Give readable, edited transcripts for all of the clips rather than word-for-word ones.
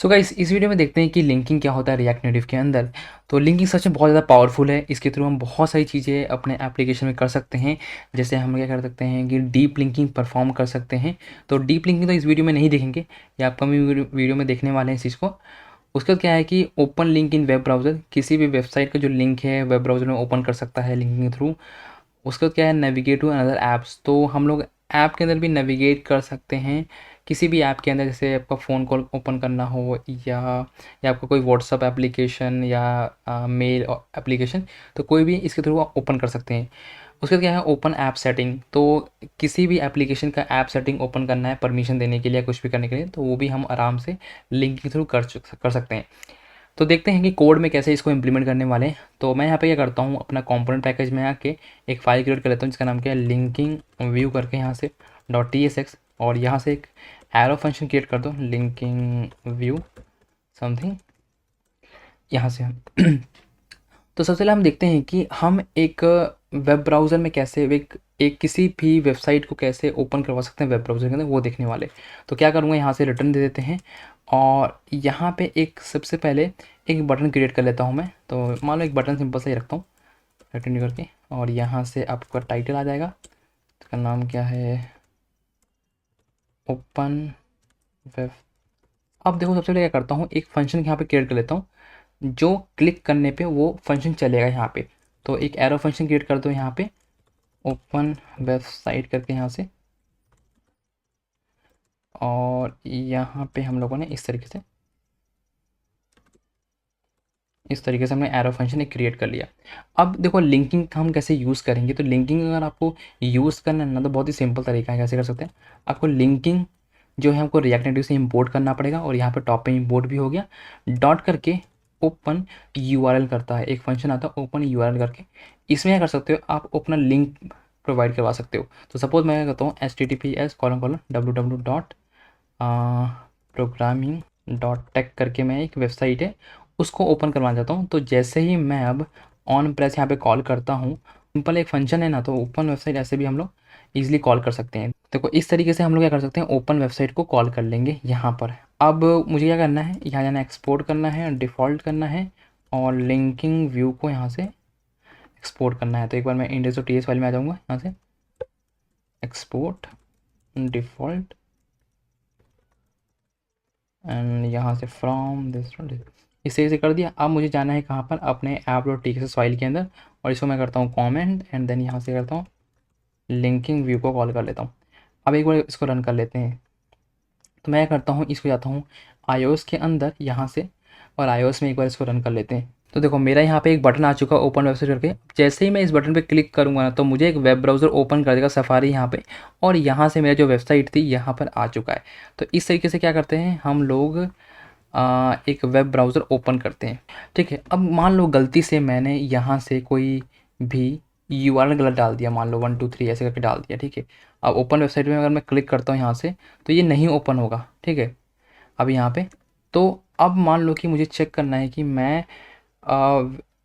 So guys इस video में देखते हैं कि लिंकिंग क्या होता है रिएक्ट नेटिव के अंदर। तो लिंकिंग सच में बहुत ज़्यादा पावरफुल है। इसके थ्रू हम बहुत सारी चीज़ें अपने एप्लीकेशन में कर सकते हैं। जैसे हम क्या कर सकते हैं कि डीप लिंकिंग परफॉर्म कर सकते हैं। तो डीप लिंकिंग तो इस वीडियो में नहीं देखेंगे, या अपकमिंग वीडियो में देखने वाले हैं इस चीज़ को। उसके बाद क्या है कि open link in web browser, किसी भी वेबसाइट का जो लिंक है वेब ब्राउज़र में ओपन कर सकता है लिंकिंग के थ्रू। उसके बाद क्या है नेविगेट टू अनदर ऐप्स, तो हम लोग ऐप के अंदर भी नेविगेट कर सकते हैं। किसी भी ऐप के अंदर, जैसे आपका फ़ोन कॉल ओपन करना हो या आपका कोई व्हाट्सअप एप्लीकेशन या मेल एप्लीकेशन, तो कोई भी इसके थ्रू आप ओपन कर सकते हैं। उसके बाद क्या है ओपन ऐप सेटिंग, तो किसी भी एप्लीकेशन का ऐप सेटिंग ओपन करना है परमिशन देने के लिए, कुछ भी करने के लिए, तो वो भी हम आराम से लिंक के थ्रू कर सकते हैं। तो देखते हैं कि कोड में कैसे इसको इम्प्लीमेंट करने वाले हैं। तो मैं यहाँ पे क्या करता हूँ, अपना कंपोनेंट पैकेज में आके एक फ़ाइल क्रिएट कर लेता हूँ जिसका नाम क्या है लिंकिंग व्यू करके, यहाँ से .tsx, और यहाँ से एक एरो फंक्शन क्रिएट कर दो लिंकिंग व्यू समथिंग, यहाँ से हम तो सबसे पहले हम देखते हैं कि हम एक वेब ब्राउज़र में कैसे एक किसी भी वेबसाइट को कैसे ओपन करवा सकते हैं वेब ब्राउज़र के अंदर, वो देखने वाले। तो क्या करूँगा, यहाँ से रिटर्न दे देते हैं, और यहाँ पे एक सबसे पहले एक बटन क्रिएट कर लेता हूँ मैं। तो मान लो एक बटन सिंपल सा ही रखता हूँ रिटर्न करके, और यहाँ से आपका टाइटल आ जाएगा, इसका नाम क्या है, ओपन वेब। अब देखो सबसे पहले क्या करता हूँ, एक फंक्शन यहाँ पे क्रिएट कर लेता हूँ, जो क्लिक करने पे वो फंक्शन चलेगा यहाँ पे। तो एक एरो फंक्शन क्रिएट कर दो यहाँ पे, ओपन वेबसाइट करके यहाँ से, और यहाँ पे हम लोगों ने इस तरीके से हमने एरो फंक्शन एक क्रिएट कर लिया। अब देखो लिंकिंग हम कैसे यूज़ करेंगे। तो लिंकिंग अगर आपको यूज़ करना है ना, तो बहुत ही सिंपल तरीका है कैसे कर सकते हैं। आपको लिंकिंग जो है हमको रिएक्ट नेटिव से इंपोर्ट करना पड़ेगा, और यहाँ पे टॉप पे इंपोर्ट भी हो गया, डॉट करके ओपन यूआरएल करता है, एक फंक्शन आता है ओपन यूआरएल करके। इसमें क्या कर सकते हो, आप अपना लिंक प्रोवाइड करवा सकते हो। तो सपोज मैं क्या करता हूँ, https://www.programming.tech करके मैं एक वेबसाइट है उसको ओपन करवाना चाहता हूँ। तो जैसे ही मैं अब ऑन प्रेस यहाँ पे कॉल करता हूँ, सिंपल एक फंक्शन है ना, तो ओपन वेबसाइट ऐसे भी हम लोग ईजिली कॉल कर सकते हैं। देखो इस तरीके से हम लोग क्या कर सकते हैं, ओपन वेबसाइट को कॉल कर लेंगे यहाँ पर। अब मुझे क्या करना है, यहाँ जाना, एक्सपोर्ट करना है, डिफ़ॉल्ट करना है, और लिंकिंग व्यू को यहाँ से एक्सपोर्ट करना है। तो एक बार मैं index.ts फाइल में आ जाऊँगा, यहाँ से एक्सपोर्ट डिफ़ॉल्ट, एंड यहाँ से फ्रॉम दिस इस तरीके से कर दिया। अब मुझे जाना है कहाँ पर, अपने app.txt फाइल के अंदर, और इसको मैं करता हूँ कमेंट, एंड देन यहाँ से करता हूँ लिंकिंग व्यू को कॉल कर लेता हूँ। अब एक बार इसको रन कर लेते हैं। तो मैं करता हूँ, इसको जाता हूँ iOS के अंदर यहाँ से, और iOS में एक बार इसको रन कर लेते हैं। तो देखो मेरा यहाँ पे एक बटन आ चुका है ओपन वेबसाइट करके। जैसे ही मैं इस बटन पे क्लिक करूँगा ना, तो मुझे एक वेब ब्राउज़र ओपन कर देगा, सफारी यहाँ पे, और यहाँ से मेरा जो वेबसाइट थी यहाँ पर आ चुका है। तो इस तरीके से क्या करते हैं हम लोग, एक वेब ब्राउज़र ओपन करते हैं। ठीक है, अब मान लो गलती से मैंने यहाँ से कोई भी यूआरएल गलत डाल दिया, मान लो 123 ऐसे करके डाल दिया। ठीक है, अब ओपन वेबसाइट में अगर मैं क्लिक करता हूँ यहाँ से, तो ये नहीं ओपन होगा। ठीक है, अब यहाँ पे, तो अब मान लो कि मुझे चेक करना है कि मैं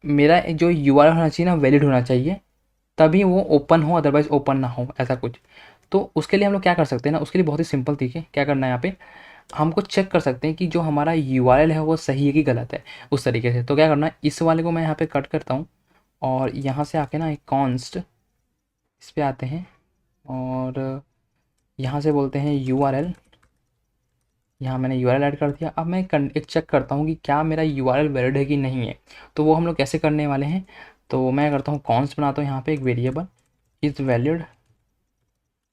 मेरा जो यूआरएल होना चाहिए ना, वैलिड होना चाहिए, तभी वो ओपन हो, अदरवाइज़ ओपन ना हो, ऐसा कुछ। तो उसके लिए हम लोग क्या कर सकते हैं ना, उसके लिए बहुत ही सिंपल तरीके क्या करना है, यहाँ पे हमको चेक कर सकते हैं कि जो हमारा यूआरएल है वो सही है कि गलत है, उस तरीके से। तो क्या करना है, इस वाले को मैं यहाँ पे कट करता हूँ, और यहाँ से आके ना एक कॉन्स्ट, इस पे आते हैं, और यहाँ से बोलते हैं यूआरएल। यहाँ मैंने यूआरएल ऐड कर दिया। अब मैं एक चेक करता हूँ कि क्या मेरा यूआरएल वैलिड है कि नहीं है। तो वो हम लोग कैसे करने वाले हैं, तो मैं करता हूँ कॉन्स्ट बनाता हूँ यहाँ पे एक वेरिएबल इज़ वैलिड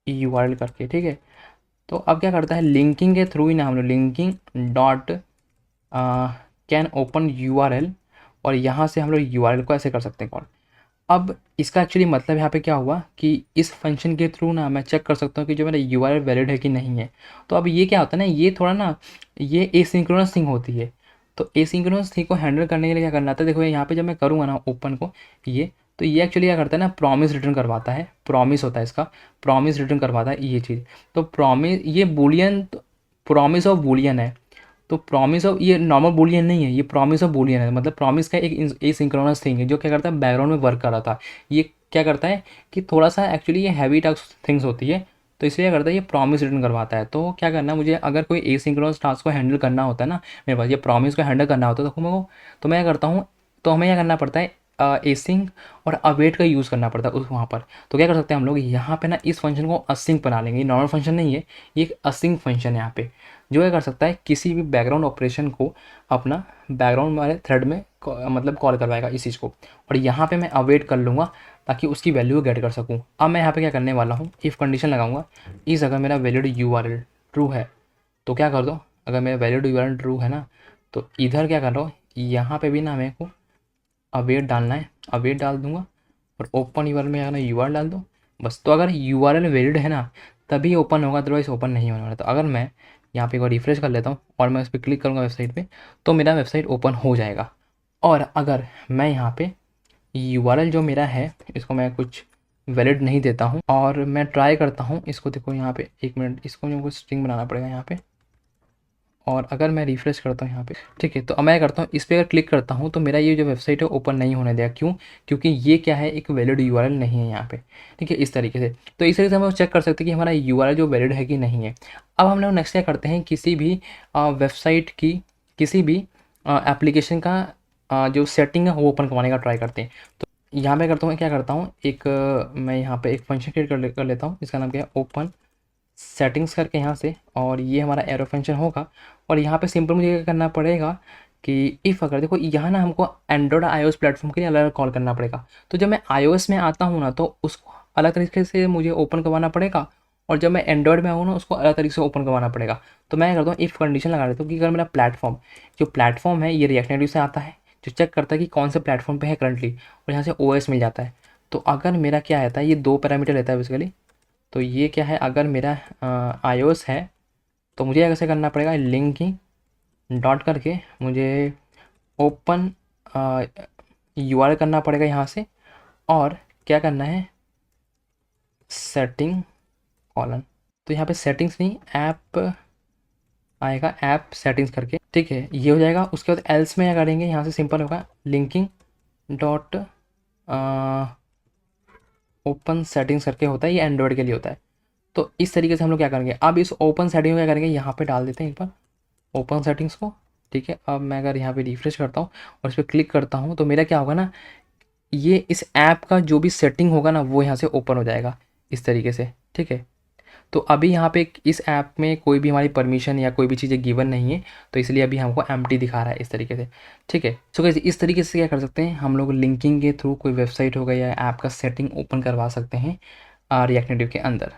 यूआरएल करके। ठीक है, तो अब क्या करता है, लिंकिंग के थ्रू ही ना हम लोग linking dot can open URL, और यहाँ से हम लोग यूआरएल को ऐसे कर सकते हैं कॉल। अब इसका एक्चुअली मतलब यहाँ पे क्या हुआ कि इस फंक्शन के थ्रू ना मैं चेक कर सकता हूँ कि जो मेरा यूआरएल वैलिड है कि नहीं है। तो अब ये क्या होता है ना, ये थोड़ा ना, ये एसिंक्रोनस थिंग होती है। तो एसिंक्रोनस थिंग को हैंडल करने के लिए क्या करना था, देखो यहाँ पे जब मैं करूँगा ना ओपन को, ये तो ये एक्चुअली क्या करता है ना, प्रॉमिस रिटर्न करवाता है, प्रॉमिस होता है इसका, प्रॉमिस रिटर्न करवाता है ये चीज़। तो प्रॉमिस, ये बूलियन, प्रॉमिस ऑफ बूलियन है। तो प्रॉमिस ऑफ, ये नॉर्मल बूलियन नहीं है, ये प्रॉमिस ऑफ बूलियन है। मतलब प्रॉमिस का एक एसिंक्रोनस थिंग है जो क्या करता है, बैकग्राउंड में वर्क कर रहा था। ये क्या करता है कि थोड़ा सा एक्चुअली ये हैवी टास्क थिंग्स होती है, तो इसलिए क्या करता है, ये प्रॉमिस रिटर्न करवाता है। तो क्या करना है मुझे, अगर कोई एसिंक्रोनस टास्क को हैंडल करना होता है ना, मेरे पास ये प्रॉमिस को हैंडल करना होता है, तो मैं क्या करता हूँ, तो हमें क्या करना पड़ता है, एसिंक और अवेट का यूज़ करना पड़ता है उस वहाँ पर। तो क्या कर सकते हैं हम लोग यहाँ पे ना, इस फंक्शन को असिंक बना लेंगे। ये नॉर्मल फंक्शन नहीं है, ये एक असिंक फंक्शन है यहाँ पे, जो क्या कर सकता है, किसी भी बैकग्राउंड ऑपरेशन को अपना बैकग्राउंड वाले थ्रेड में मतलब कॉल करवाएगा इस चीज़ को। और यहाँ पे मैं अवेट कर लूँगा ताकि उसकी वैल्यू को गेट कर सकूँ। अब मैं यहाँ पे क्या करने वाला हूँ, इफ़ कंडीशन लगाऊंगा, इस अगर मेरा वैलिड यूआरएल ट्रू है तो क्या कर दो, अगर मेरा वैलिड यूआरएल ट्रू है ना, तो इधर क्या कर रहा हूँ, यहाँ पे भी ना मेरे को अवेट डालना है, अवेट डाल दूंगा और ओपन यूआरएल में आना यूआरएल डाल दो बस। तो अगर यूआरएल वैलिड है ना तभी ओपन होगा, अदरवाइज ओपन नहीं होने वाला। तो अगर मैं यहाँ पे एक बार रिफ्रेश कर लेता हूँ और मैं उस पर क्लिक करूँगा वेबसाइट पे, तो मेरा वेबसाइट ओपन हो जाएगा। और अगर मैं यहाँ पे यूआरएल जो मेरा है इसको मैं कुछ वैलिड नहीं देता हूँ और मैं ट्राई करता हूँ इसको, देखो यहाँ पे 1 मिनट, इसको मुझे कुछ स्ट्रिंग बनाना पड़ेगा यहाँ पे। और अगर मैं रिफ्रेश करता हूँ यहाँ पे, ठीक है, तो अब मैं करता हूँ इस पर अगर क्लिक करता हूँ तो मेरा ये जो वेबसाइट है ओपन नहीं होने देगा। क्यों? क्योंकि ये क्या है, एक वैलिड यूआरएल नहीं है यहाँ पे, ठीक है, इस तरीके से। तो इस तरीके से हम चेक कर सकते हैं कि हमारा यूआरएल जो वैलिड है कि नहीं है। अब हम लोग नेक्स्ट क्या करते हैं, किसी भी वेबसाइट की, किसी भी एप्लीकेशन का जो सेटिंग है वो ओपन करवाने का ट्राई करते हैं। तो यहाँ पे करता हूँ, क्या करता हूँ, मैं यहाँ पे एक फंक्शन क्रिएट कर लेता हूँ, इसका नाम क्या है, ओपन सेटिंग्स करके यहाँ से, और ये हमारा एरो फंक्शन होगा। और यहाँ पे सिंपल मुझे क्या करना पड़ेगा कि इफ़ अगर देखो यहाँ ना हमको एंड्रॉयड iOS प्लेटफॉर्म के लिए अलग अलग कॉल करना पड़ेगा। तो जब मैं iOS में आता हूँ ना तो उसको अलग तरीके से मुझे ओपन करवाना पड़ेगा, और जब मैं एंड्रॉयड में आऊँ ना उसको अलग तरीके से ओपन करवाना पड़ेगा। तो मैं क्या करता हूँ, इफ़ कंडीशन लगा देता हूँ कि अगर मेरा प्लेटफॉर्म, जो प्लेटफॉर्म है ये रिएक्ट नेटिव से आता है, जो चेक करता है कि कौन से प्लेटफॉर्म पे है करंटली, और यहाँ से OS मिल जाता है। तो अगर मेरा क्या आता है, ये 2 पैरामीटर लेता है बेसिकली। तो ये क्या है, अगर मेरा iOS है तो मुझे कैसे करना पड़ेगा, लिंकिंग डॉट करके मुझे ओपन यूआरएल करना पड़ेगा यहाँ से, और क्या करना है, सेटिंग कॉलन। तो यहाँ पे सेटिंग्स नहीं, ऐप आएगा, ऐप सेटिंग्स करके, ठीक है, ये हो जाएगा। उसके बाद एल्स में क्या करेंगे, यहाँ से सिंपल होगा लिंकिंग डॉट ओपन सेटिंग्स करके होता है, ये एंड्रॉयड के लिए होता है। तो इस तरीके से हम लोग क्या करेंगे, अब इस ओपन सेटिंग में क्या करेंगे, यहाँ पे डाल देते हैं एक बार ओपन सेटिंग्स को, ठीक है। अब मैं अगर यहाँ पे रिफ्रेश करता हूँ और इस पर क्लिक करता हूँ तो मेरा क्या होगा ना, ये इस ऐप का जो भी सेटिंग होगा ना वो यहाँ से ओपन हो जाएगा इस तरीके से, ठीक है। तो अभी यहाँ पे इस ऐप में कोई भी हमारी परमिशन या कोई भी चीज़ें गिवन नहीं है, तो इसलिए अभी हमको एम्प्टी दिखा रहा है इस तरीके से, ठीक है। सो गाइस इस तरीके से क्या कर सकते हैं हम लोग, लिंकिंग के थ्रू कोई वेबसाइट हो गई या ऐप का सेटिंग ओपन करवा सकते हैं रिएक्ट नेटिव के अंदर।